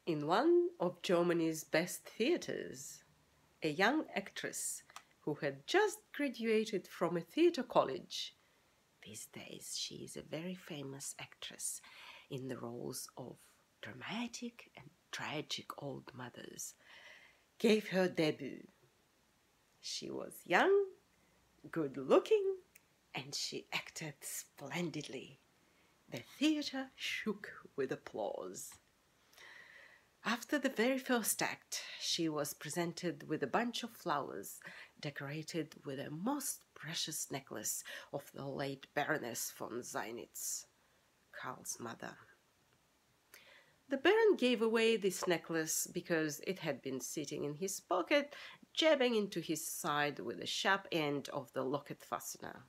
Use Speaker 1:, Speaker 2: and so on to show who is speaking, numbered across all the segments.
Speaker 1: In one of Germany's best theaters, a young actress who had just graduated from a theater college. These days she is a very famous actress in the roles of dramatic and tragic old mothers, gave her debut. She was young, good-looking, and she acted splendidly. The theater shook with applause. After the very first act, she was presented with a bunch of flowers decorated with a most precious necklace of the late Baroness von Zeinitz, Karl's mother. The Baron gave away this necklace because it had been sitting in his pocket, jabbing into his side with the sharp end of the locket fastener.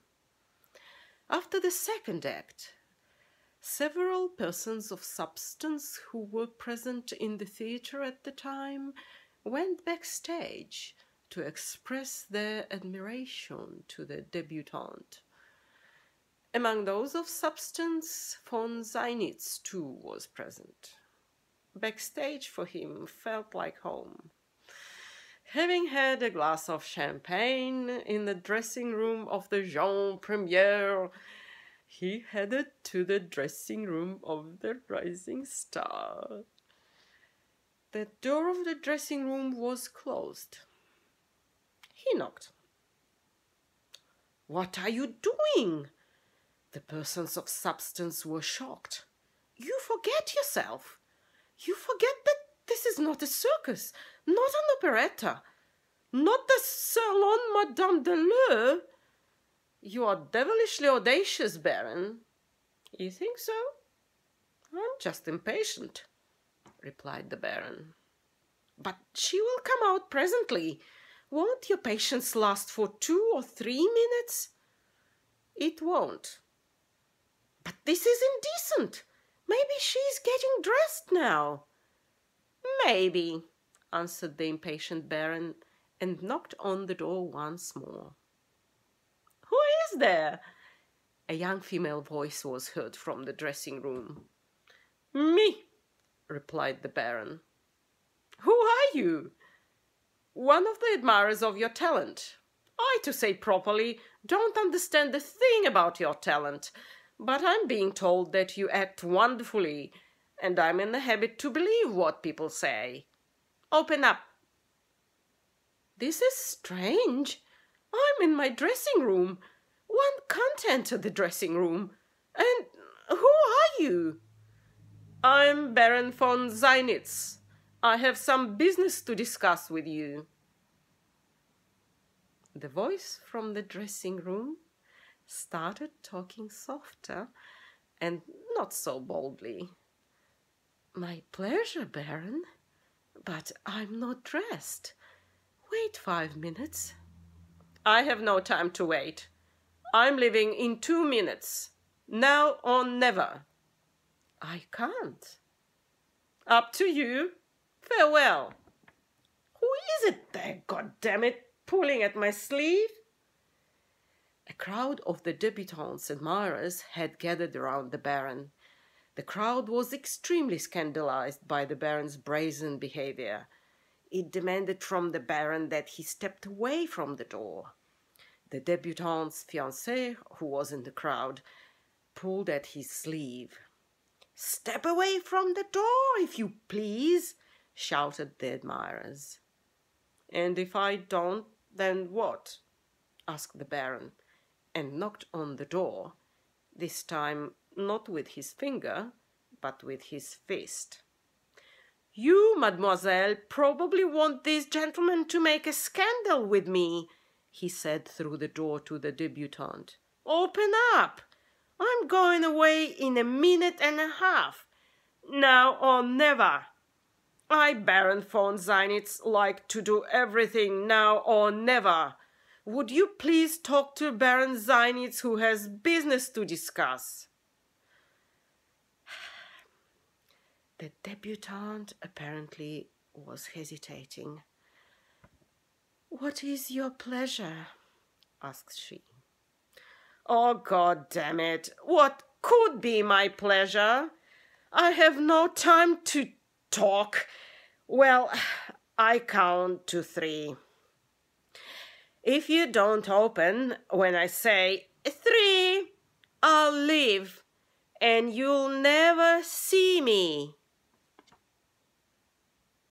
Speaker 1: After the second act, several persons of substance who were present in the theatre at the time went backstage to express their admiration to the debutante. Among those of substance, von Zeinitz too was present. Backstage for him felt like home. Having had a glass of champagne in the dressing room of the Jean Premiere, he headed to the dressing room of the rising star. The door of the dressing room was closed. He knocked. "What are you doing?" The persons of substance were shocked. "You forget yourself. You forget that this is not a circus, not an operetta, not the Salon Madame de Leu. You are devilishly audacious, Baron." "You think so?" "I'm just impatient," replied the Baron. "But she will come out presently. Won't your patience last for 2 or 3 minutes?" "It won't." "But this is indecent. Maybe she's getting dressed now." "Maybe," answered the impatient Baron, and knocked on the door once more. "Who is there?" A young female voice was heard from the dressing room. "Me," replied the Baron. "Who are you?" "One of the admirers of your talent. I, to say properly, don't understand a thing about your talent, but I'm being told that you act wonderfully, and I'm in the habit to believe what people say. Open up." "This is strange. I'm in my dressing room. One can't enter the dressing room. And who are you?" "I'm Baron von Zeinitz. I have some business to discuss with you." The voice from the dressing room started talking softer and not so boldly. "My pleasure, Baron, but I'm not dressed. Wait 5 minutes." "I have no time to wait. I'm leaving in 2 minutes. Now or never." "I can't." "Up to you. Farewell." "Who is it there, goddammit, pulling at my sleeve?" A crowd of the debutante's admirers had gathered around the Baron. The crowd was extremely scandalized by the Baron's brazen behavior. It demanded from the Baron that he stepped away from the door. The debutante's fiancée, who was in the crowd, pulled at his sleeve. "Step away from the door, if you please," shouted the admirers. "And if I don't, then what?" asked the Baron, and knocked on the door, this time not with his finger, but with his fist. "You, mademoiselle, probably want these gentlemen to make a scandal with me," he said through the door to the debutante. "Open up. I'm going away in 1.5 minutes. Now or never. I, Baron von Zeinitz, like to do everything now or never. Would you please talk to Baron Zeinitz, who has business to discuss?" The debutante apparently was hesitating. "What is your pleasure?" asked she. "Oh, God damn it! What could be my pleasure? I have no time to talk. Well, I count to 3. If you don't open when I say 3, I'll leave and you'll never see me.